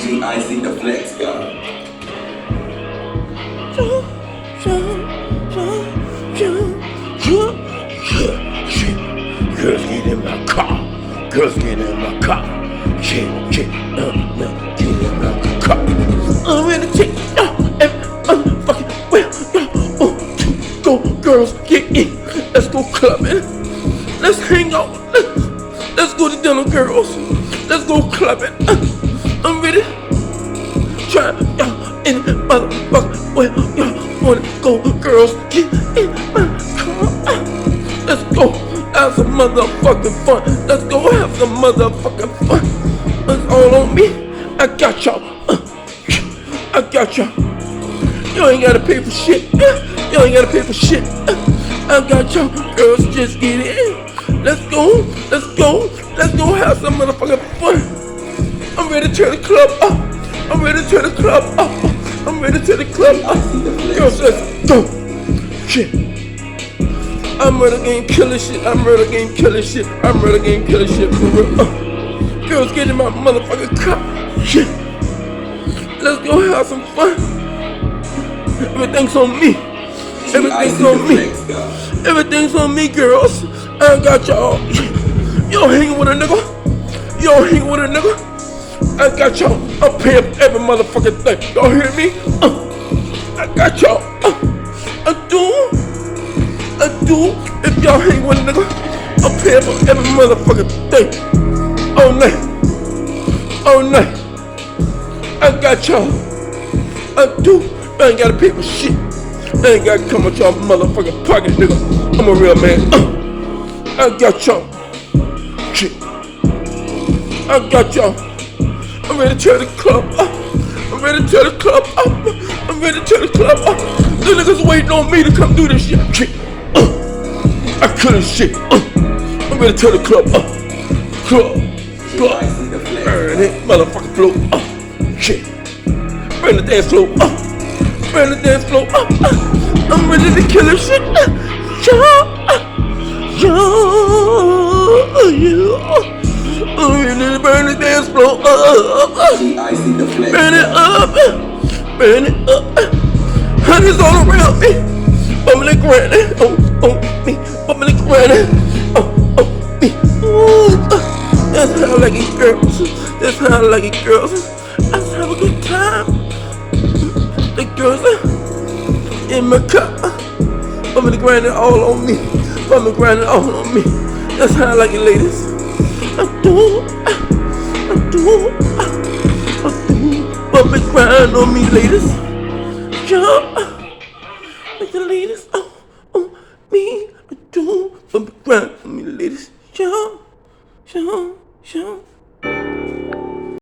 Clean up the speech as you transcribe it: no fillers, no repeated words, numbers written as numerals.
GIC the Flex God. Girls get in my car. Girls get in my car. Get in my car. I'm in the chick, and I'm fucking well. Go, girls, get in. Let's go clubbing. Let's hang out. Let's go to dinner, girls. Let's go clubbing. I'm ready. Try y'all in motherfucker. Well, y'all wanna go, girls? Get in my car. Let's go have some motherfucking fun. Let's go have some motherfucking fun. It's all on me. I got y'all. I got y'all. You ain't gotta pay for shit. You ain't gotta pay for shit. I got y'all. Girls, just get in. Let's go. Let's go. Let's go have some motherfucking fun. I'm ready to turn the club up. I'm ready to turn the club up. I'm ready to turn the club up. Girls, let's go. Shit. I'm murder game killer shit. I'm murder game killer shit. I'm murder game killer shit for real. Girls, get in my motherfucking car. Shit. Let's go have some fun. Everything's on me. Everything's on me. Everything's on me, girls. I got y'all. You don't hang with a nigga. You don't hang with a nigga. I got y'all. I'm paying for every motherfucking thing. Y'all hear me? I got y'all. I do. If y'all hang with a nigga, I'm paying for every motherfucking thing. All night. All night. I got y'all. I do. I ain't gotta pay for shit. I ain't gotta come with y'all motherfucking pocket, nigga. I'm a real man. I got y'all. Shit. I got y'all. I'm ready to turn the club up. I'm ready to turn the club up. I'm ready to turn the club up. The niggas waiting on me to come do this shit. Shit. I couldn't shit. I'm ready to turn the club up. Club. Burn it, motherfucking flow up. Shit. Burn the dance floor up. Burn the dance floor up. I'm ready to kill this shit. I'm ready to burn the dance floor up. Burn it up. Burn it up. Honey's all around me. Bubbly granny. Oh, me. Bubbly granny. Oh, me. Ooh. That's how I like it, girls. That's how I like it, girls. Let's have a good time. The girls in my car. Bubbly granny all on me. Bubbly granny all on me. That's how I like it, ladies. I do. Bubbly grind on me, ladies. Yeah. Like the ladies on me. I do. Bubbly grind on me, ladies. Yeah.